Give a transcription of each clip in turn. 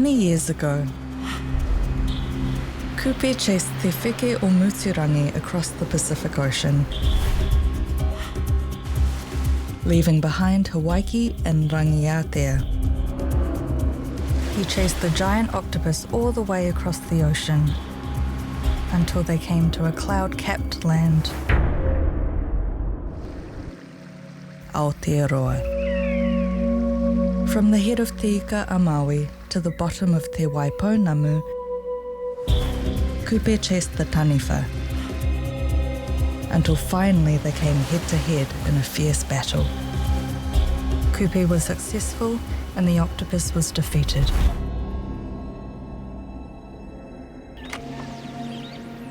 Many years ago, Kupe chased te whike o Muturangi across the Pacific Ocean, leaving behind Hawaii and Rangiatea. He chased the giant octopus all the way across the ocean until they came to a cloud-capped land, Aotearoa. From the head of Te Ika a Maui to the bottom of Te Waipounamu, Kupe chased the taniwha, until finally they came head-to-head in a fierce battle. Kupe was successful and the octopus was defeated.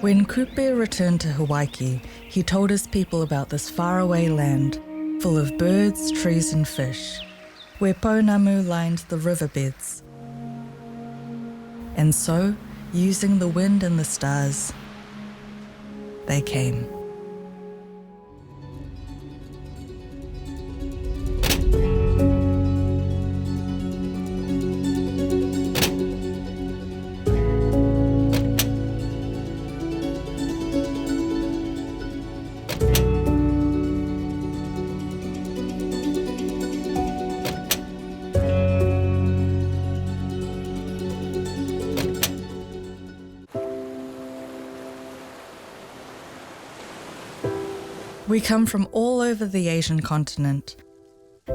When Kupe returned to Hawaii, he told his people about this faraway land, full of birds, trees and fish, where pounamu lined the riverbeds. And so, using the wind and the stars, they came. We come from all over the Asian continent,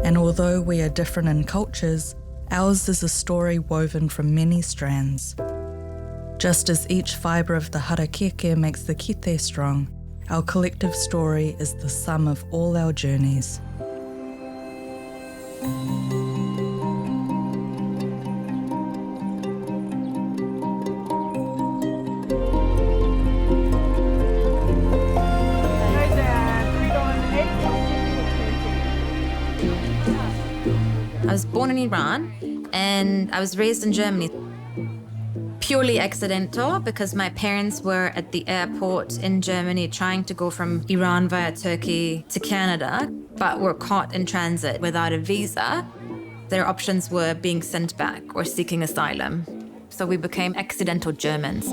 and although we are different in cultures, ours is a story woven from many strands. Just as each fibre of the harakeke makes the kite strong, our collective story is the sum of all our journeys. I was born in Iran and I was raised in Germany. Purely accidental because my parents were at the airport in Germany trying to go from Iran via Turkey to Canada, but were caught in transit without a visa. Their options were being sent back or seeking asylum. So we became accidental Germans. So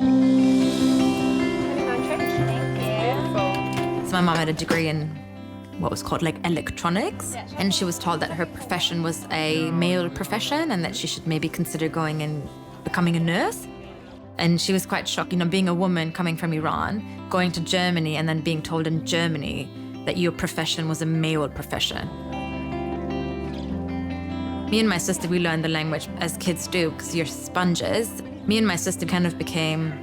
my mom had a degree in what was called like electronics, and she was told that her profession was a male profession and that she should maybe consider going and becoming a nurse. And she was quite shocked, being a woman coming from Iran, going to Germany and then being told in Germany that your profession was a male profession. Me and my sister, we learned the language as kids do because you're sponges. Me and my sister kind of became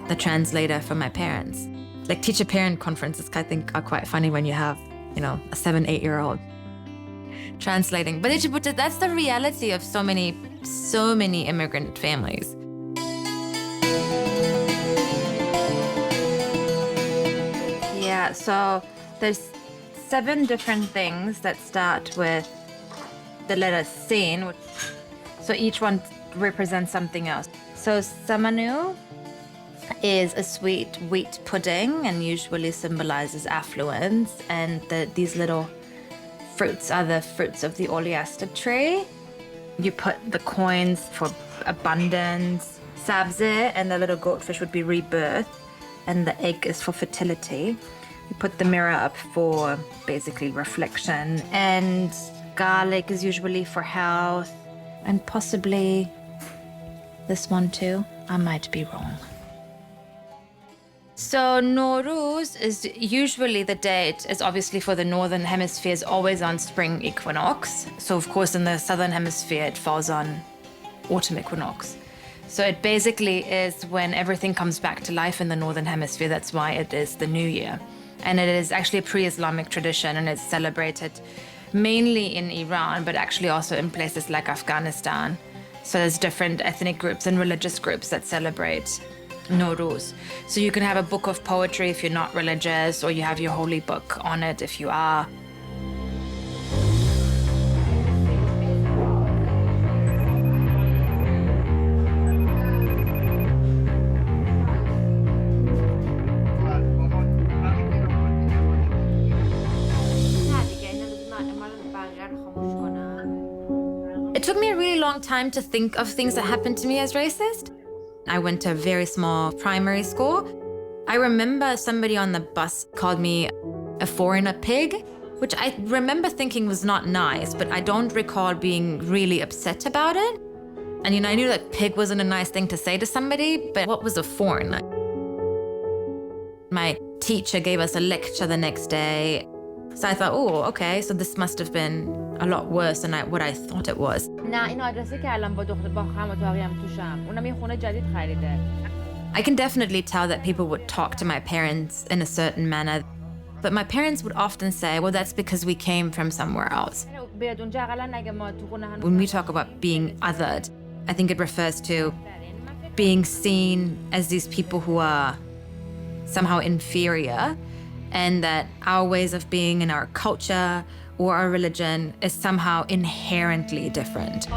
the translator for my parents. Like teacher-parent conferences, I think, are quite funny when you have a 7-8-year-old translating. But that's the reality of so many immigrant families. Yeah, so there's 7 different things that start with the letter Sin. So each one represents something else. So Samanu is a sweet wheat pudding and usually symbolizes affluence. And these little fruits are the fruits of the oleaster tree. You put the coins for abundance. Sabze and the little goldfish would be rebirth. And the egg is for fertility. You put the mirror up for basically reflection. And garlic is usually for health. And possibly this one too. I might be wrong. So Nowruz is usually the date is obviously for the Northern Hemisphere is always on spring equinox. So of course in the Southern Hemisphere it falls on autumn equinox. So it basically is when everything comes back to life in the Northern Hemisphere. That's why it is the New Year. And it is actually a pre-Islamic tradition and it's celebrated mainly in Iran, but actually also in places like Afghanistan. So there's different ethnic groups and religious groups that celebrate Nowruz. So you can have a book of poetry if you're not religious, or you have your holy book on it if you are. It took me a really long time to think of things that happened to me as racist. I went to a very small primary school. I remember somebody on the bus called me a foreigner pig, which I remember thinking was not nice, but I don't recall being really upset about it. And I knew that pig wasn't a nice thing to say to somebody, but what was a foreigner? My teacher gave us a lecture the next day. So I thought, oh, okay, so this must have been a lot worse than what I thought it was. I can definitely tell that people would talk to my parents in a certain manner. But my parents would often say, well, that's because we came from somewhere else. When we talk about being othered, I think it refers to being seen as these people who are somehow inferior, and that our ways of being in our culture or our religion is somehow inherently different. So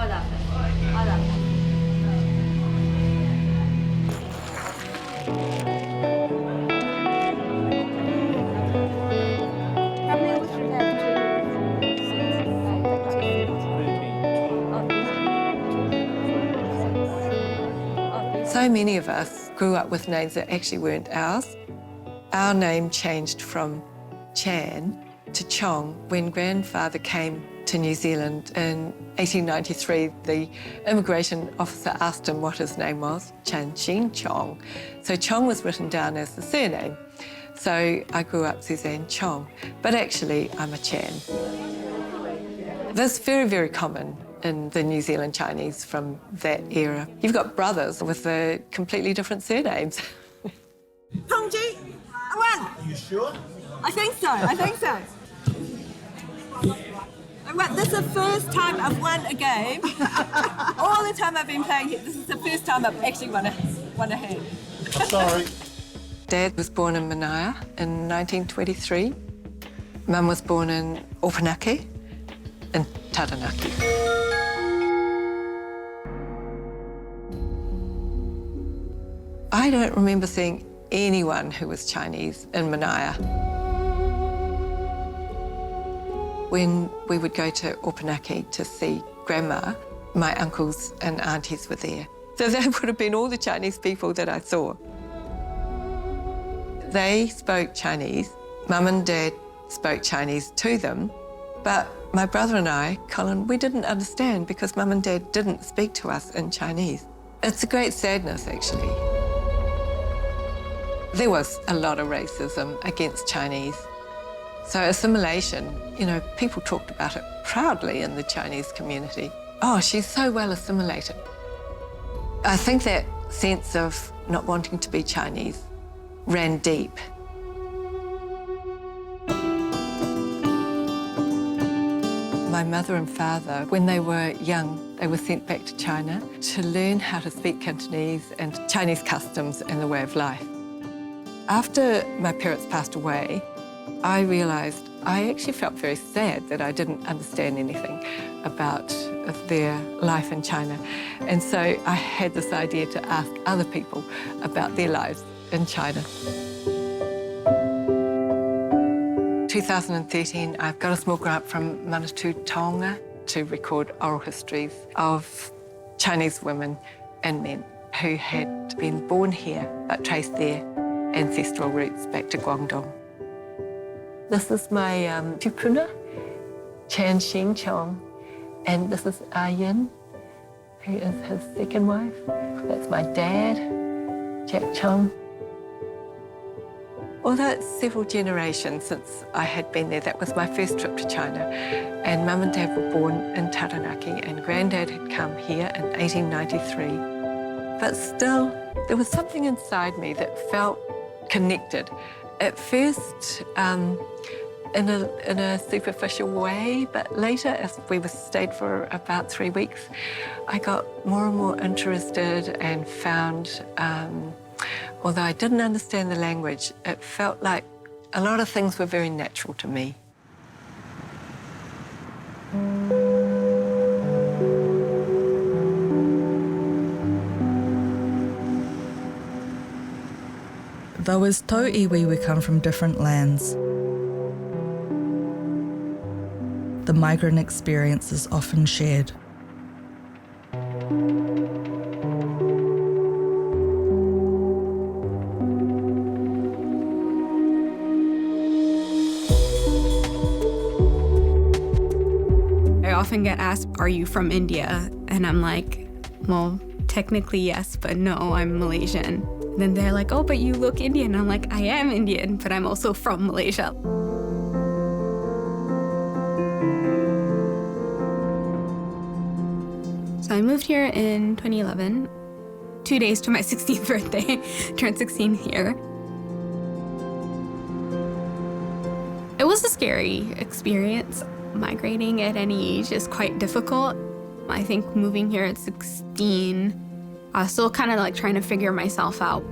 many of us grew up with names that actually weren't ours. Our name changed from Chan to Chong when grandfather came to New Zealand in 1893. The immigration officer asked him what his name was, Chan Chin Chong. So Chong was written down as the surname. So I grew up Suzanne Chong, but actually I'm a Chan. That's very, very common in the New Zealand Chinese from that era. You've got brothers with completely different surnames. Tongji, Wen. You sure? I think so. This is the first time I've won a game. All the time I've been playing here, this is the first time I've actually won a hand. Sorry. Dad was born in Manaia in 1923. Mum was born in Opunake in Taranaki. I don't remember seeing anyone who was Chinese in Manaia. When we would go to Opunake to see Grandma, my uncles and aunties were there. So that would have been all the Chinese people that I saw. They spoke Chinese. Mum and Dad spoke Chinese to them, but my brother and I, Colin, we didn't understand because Mum and Dad didn't speak to us in Chinese. It's a great sadness, actually. There was a lot of racism against Chinese. So assimilation, people talked about it proudly in the Chinese community. Oh, she's so well assimilated. I think that sense of not wanting to be Chinese ran deep. My mother and father, when they were young, they were sent back to China to learn how to speak Cantonese and Chinese customs and the way of life. After my parents passed away, I realised I actually felt very sad that I didn't understand anything about their life in China. And so I had this idea to ask other people about their lives in China. 2013, I've got a small grant from Manawatu Taonga to record oral histories of Chinese women and men who had been born here but traced their ancestral roots back to Guangdong. This is my tupuna, Chan Xing Chong, and this is Yin, who is his second wife. That's my dad, Jack Chong. Although it's several generations since I had been there, that was my first trip to China. And Mum and Dad were born in Taranaki, and Granddad had come here in 1893. But still, there was something inside me that felt connected. At first, in a superficial way, but later, as we stayed for about 3 weeks, I got more and more interested and found, although I didn't understand the language, it felt like a lot of things were very natural to me. Though as tau iwi we come from different lands, the migrant experience is often shared. often get asked, are you from India? And I'm like, well, technically yes, but no, I'm Malaysian. And then they're like, oh, but you look Indian. I'm like, I am Indian, but I'm also from Malaysia. So I moved here in 2011, 2 days to my 16th birthday, turned 16 here. It was a scary experience. Migrating at any age is quite difficult. I think moving here at 16, I was still kind of like trying to figure myself out.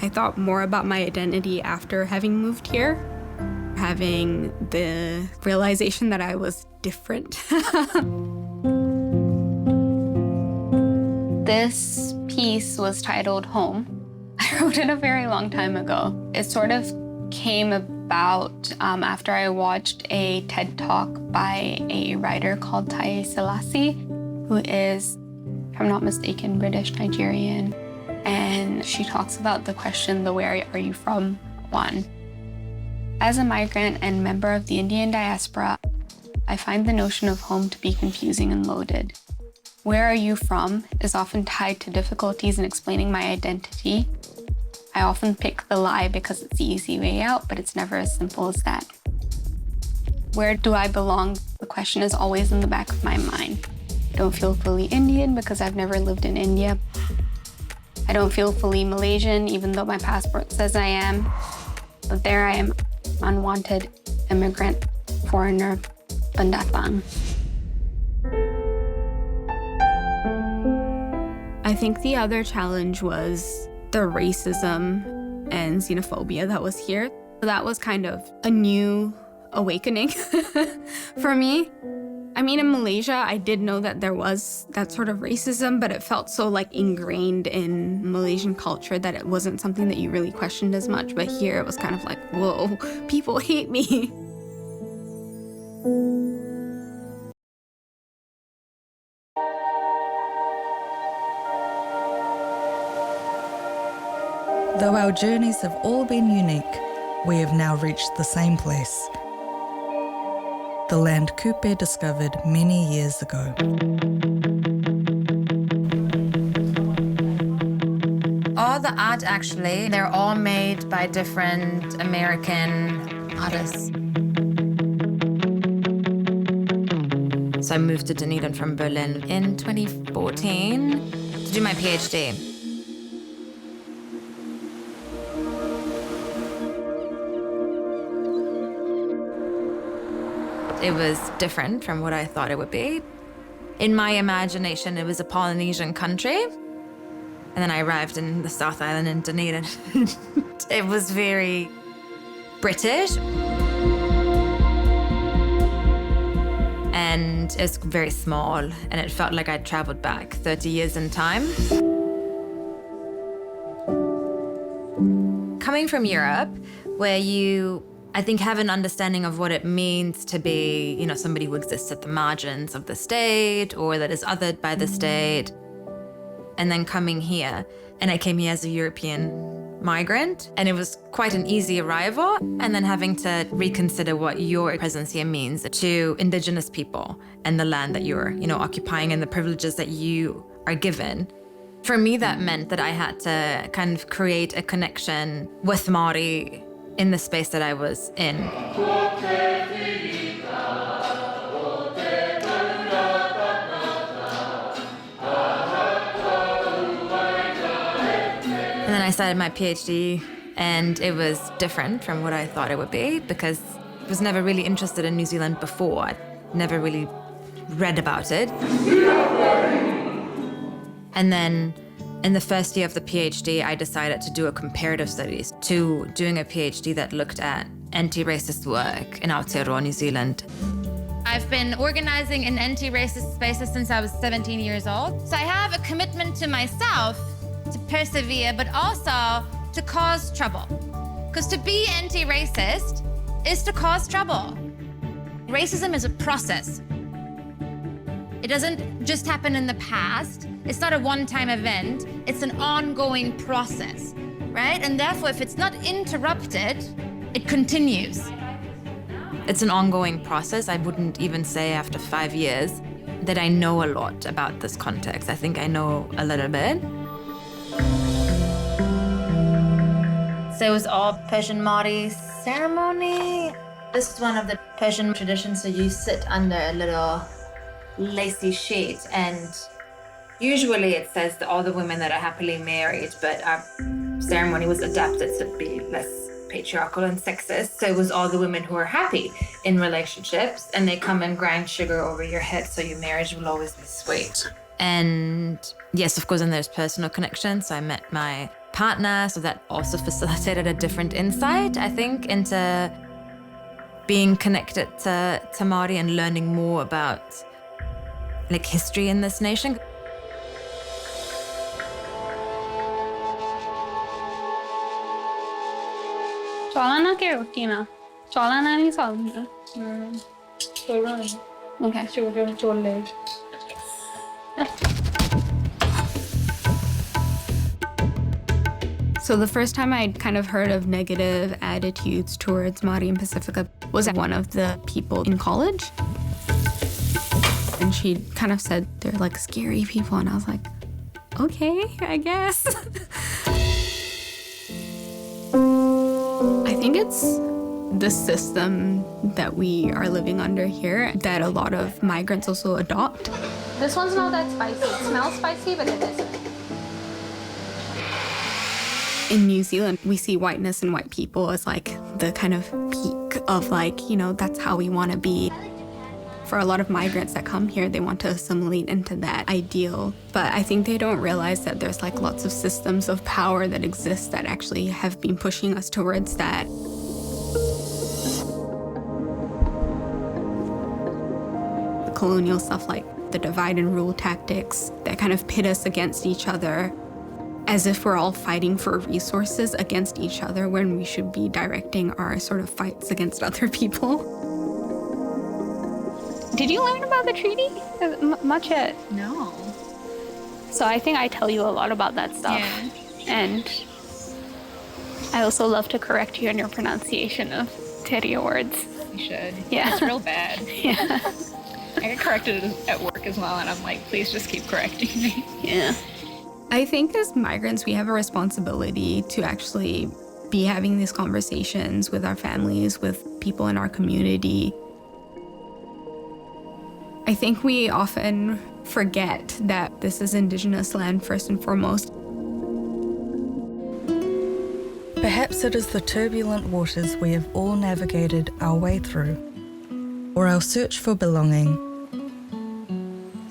I thought more about my identity after having moved here, having the realization that I was different. This piece was titled Home. I wrote it a very long time ago. It sort of came about after I watched a TED Talk by a writer called Tai Selassie, who is, if I'm not mistaken, British Nigerian. And she talks about the question, the where are you from one. As a migrant and member of the Indian diaspora, I find the notion of home to be confusing and loaded. Where are you from is often tied to difficulties in explaining my identity. I often pick the lie because it's the easy way out, but it's never as simple as that. Where do I belong? The question is always in the back of my mind. I don't feel fully Indian because I've never lived in India. I don't feel fully Malaysian, even though my passport says I am. But there I am, unwanted immigrant, foreigner, pendatang. I think the other challenge was the racism and xenophobia that was here. That was kind of a new awakening for me. I mean, in Malaysia, I did know that there was that sort of racism, but it felt so like ingrained in Malaysian culture that it wasn't something that you really questioned as much. But here it was kind of like, whoa, people hate me. Though our journeys have all been unique, we have now reached the same place. The land Kupe discovered many years ago. All the art, actually, they're all made by different American artists. So I moved to Dunedin from Berlin in 2014 to do my PhD. It was different from what I thought it would be. In my imagination, it was a Polynesian country. And then I arrived in the South Island in Dunedin. It was very British. And it's very small, and it felt like I'd traveled back 30 years in time. Coming from Europe, where you, I think, have an understanding of what it means to be, you know, somebody who exists at the margins of the state or that is othered by the state. And then coming here, and I came here as a European migrant, and it was quite an easy arrival, and then having to reconsider what your presence here means to Indigenous people and the land that you're, you know, occupying and the privileges that you are given. For me, that meant that I had to kind of create a connection with Māori in the space that I was in. And then I started my PhD, and it was different from what I thought it would be because I was never really interested in New Zealand before. I never really read about it. And then in the first year of the PhD, I decided to do a comparative studies to doing a PhD that looked at anti-racist work in Aotearoa, New Zealand. I've been organizing in anti-racist spaces since I was 17 years old. So I have a commitment to myself to persevere, but also to cause trouble. Because to be anti-racist is to cause trouble. Racism is a process. It doesn't just happen in the past. It's not a one-time event. It's an ongoing process, right? And therefore, if it's not interrupted, it continues. it's an ongoing process. I wouldn't even say after 5 years that I know a lot about this context. I think I know a little bit. So it was all Persian Māori ceremony. This is one of the Persian traditions, so you sit under a little lacy sheet, and usually it says that all the women that are happily married, but our ceremony was adapted to be less patriarchal and sexist. So it was all the women who are happy in relationships, and they come and grind sugar over your head so your marriage will always be sweet. And yes, of course, and there's personal connections. So I met my partner, so that also facilitated a different insight, I think, into being connected to Māori and learning more about like history in this nation. Cholana ke roti na? Cholana nahi salna. Okay. So the first time I'd kind of heard of negative attitudes towards Māori and Pacifica was one of the people in college. And she kind of said they're like scary people, and I was like, okay, I guess. I think it's the system that we are living under here that a lot of migrants also adopt. This one's not that spicy. It smells spicy, but it isn't. In New Zealand, we see whiteness and white people as like the kind of peak of like, you know, that's how we want to be. For a lot of migrants that come here, they want to assimilate into that ideal. But I think they don't realize that there's like lots of systems of power that exist that actually have been pushing us towards that. The colonial stuff like the divide and rule tactics that kind of pit us against each other, as if we're all fighting for resources against each other when we should be directing our sort of fights against other people. Did you learn about the treaty? Much yet? No. So I think I tell you a lot about that stuff. Yeah. And I also love to correct you on your pronunciation of Te Tiriti words. You should. Yeah. It's real bad. Yeah. I get corrected at work as well, and I'm like, please just keep correcting me. Yeah. I think as migrants, we have a responsibility to actually be having these conversations with our families, with people in our community. I think we often forget that this is Indigenous land first and foremost. Perhaps it is the turbulent waters we have all navigated our way through, or our search for belonging,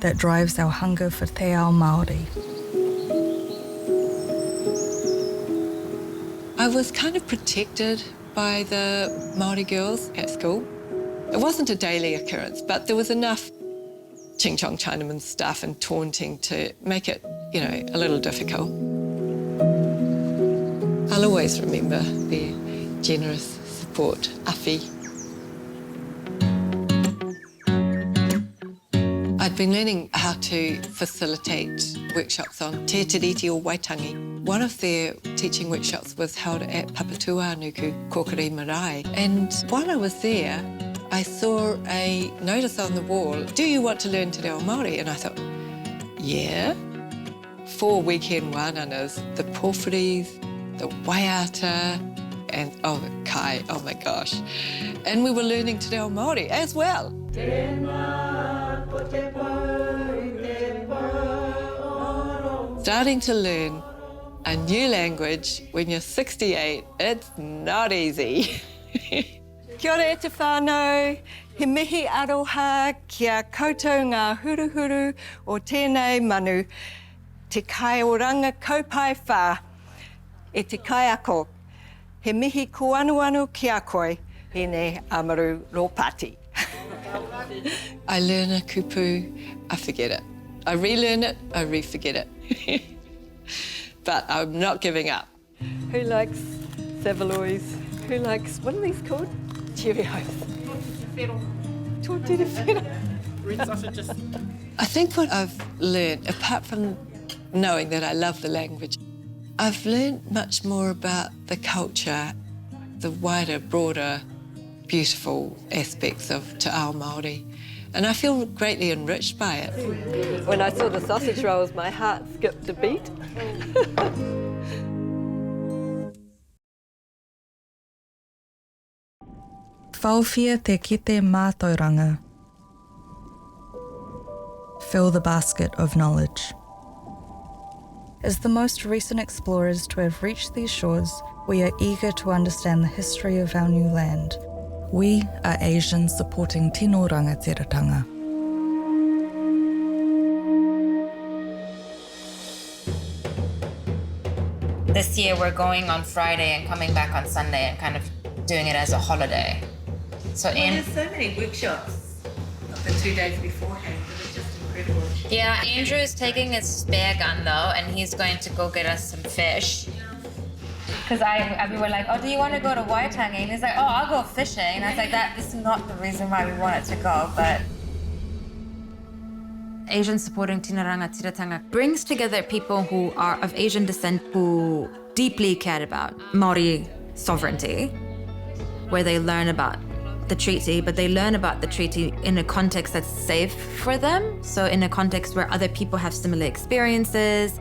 that drives our hunger for te ao Māori. I was kind of protected by the Māori girls at school. It wasn't a daily occurrence, but there was enough Ching Chong Chinaman stuff and taunting to make it, you know, a little difficult. I'll always remember their generous support, Afi. I'd been learning how to facilitate workshops on Te Tiriti or Waitangi. One of their teaching workshops was held at Papatūānuku, Kokore Marae. And while I was there, I saw a notice on the wall, do you want to learn Te Reo Māori? And I thought, yeah. 4 weekend wānanas, the pōwhiris, the waiata, and oh, the kai, oh my gosh. And we were learning Te Reo Māori as well. Starting to learn a new language when you're 68, it's not easy. Kia ora e te whānau, he mihi aroha kia koutou ngā huruhuru o tēnei manu, te kai oranga kaupai whā, e te kai ako, he mihi kuanuanu ki a koe, hene amaru ropati. I learn a kupu, I forget it. I relearn it, I re-forget it. But I'm not giving up. Who likes saveloys? Who likes, what are these called? Cheerios. Tortilla feta. Red sausages. I think what I've learned, apart from knowing that I love the language, I've learned much more about the culture, the wider, broader beautiful aspects of Te Ao Māori. And I feel greatly enriched by it. When I saw the sausage rolls, my heart skipped a beat. Whawhia te kite mātauranga. Fill the basket of knowledge. As the most recent explorers to have reached these shores, we are eager to understand the history of our new land. We are Asians Supporting Tino Rangatiratanga. This year we're going on Friday and coming back on Sunday and kind of doing it as a holiday. So There's so many workshops of the 2 days beforehand that are just incredible. yeah, Andrew is taking his spare gun though, and he's going to go get us some fish. Because we were like, oh, do you want to go to Waitangi? And he's like, oh, I'll go fishing. And I was like, that is not the reason why we wanted to go, but Asians Supporting Tino Rangatiratanga brings together people who are of Asian descent who deeply cared about Māori sovereignty, where they learn about the treaty, but they learn about the treaty in a context that's safe for them. So in a context where other people have similar experiences.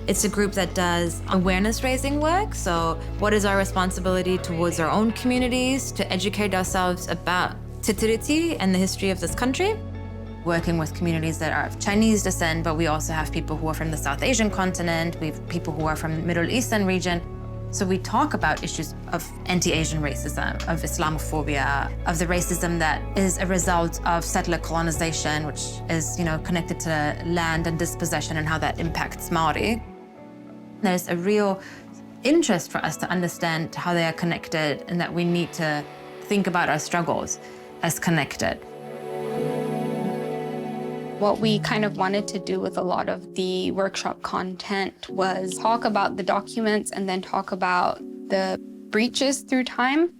It's a group that does awareness raising work. So what is our responsibility towards our own communities to educate ourselves about Te Tiriti and the history of this country? Working with communities that are of Chinese descent, but we also have people who are from the South Asian continent. We have people who are from the Middle Eastern region. So we talk about issues of anti-Asian racism, of Islamophobia, of the racism that is a result of settler colonization, which is, connected to land and dispossession and how that impacts Māori. There's a real interest for us to understand how they are connected and that we need to think about our struggles as connected. What we kind of wanted to do with a lot of the workshop content was talk about the documents and then talk about the breaches through time.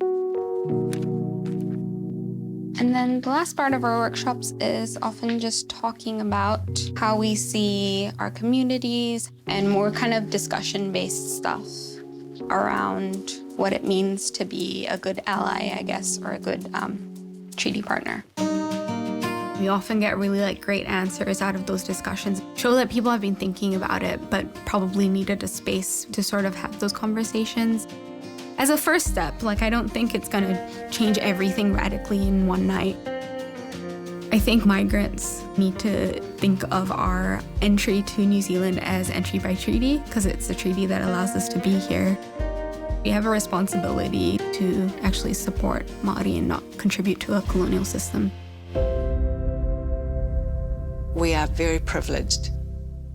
And then the last part of our workshops is often just talking about how we see our communities and more kind of discussion-based stuff around what it means to be a good ally, I guess, or a good treaty partner. We often get really great answers out of those discussions. Show that people have been thinking about it, but probably needed a space to sort of have those conversations. As a first step, I don't think it's gonna change everything radically in one night. I think migrants need to think of our entry to New Zealand as entry by treaty, because it's a treaty that allows us to be here. We have a responsibility to actually support Māori and not contribute to a colonial system. We are very privileged.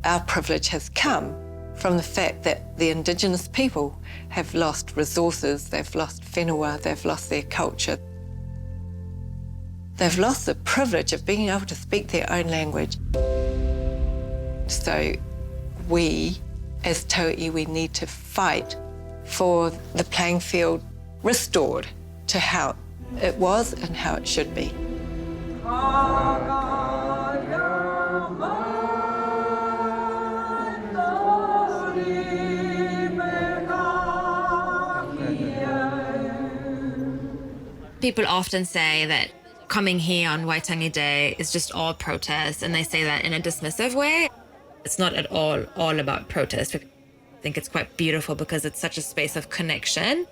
Our privilege has come from the fact that the Indigenous people have lost resources, they've lost whenua, they've lost their culture. They've lost the privilege of being able to speak their own language. So we, as tauiwi, need to fight for the playing field restored to how it was and how it should be. People often say that coming here on Waitangi Day is just all protest, and they say that in a dismissive way. It's not at all about protest. I think it's quite beautiful because it's such a space of connection.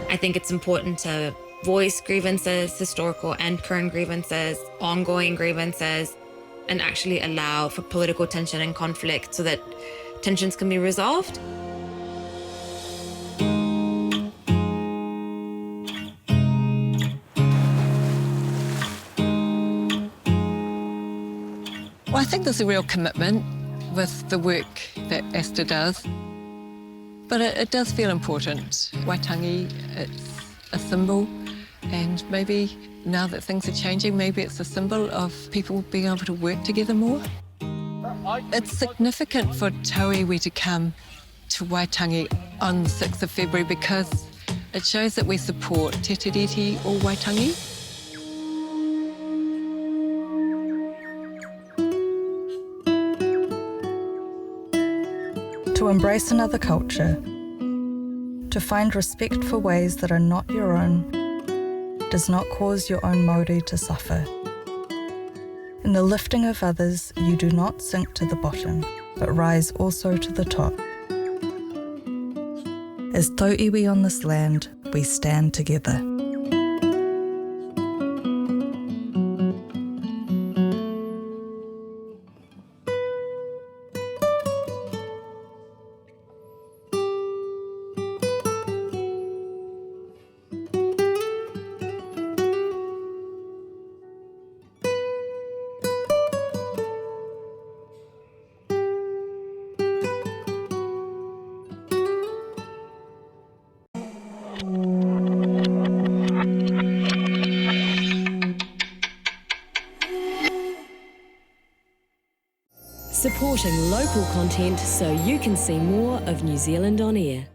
I think it's important to voice grievances, historical and current grievances, ongoing grievances, and actually allow for political tension and conflict so that tensions can be resolved. Well, I think there's a real commitment with the work that Asta does, but it does feel important. Waitangi, it's a symbol, and maybe now that things are changing, maybe it's a symbol of people being able to work together more. It's significant for tauiwi to come to Waitangi on the 6th of February because it shows that we support Te Tiriti or Waitangi. To embrace another culture, To find respect for ways that are not your own does not cause your own Māori to suffer. In the lifting of others, you do not sink to the bottom, but rise also to the top. As tauiwi on this land, we stand together. Supporting local content so you can see more of New Zealand on air.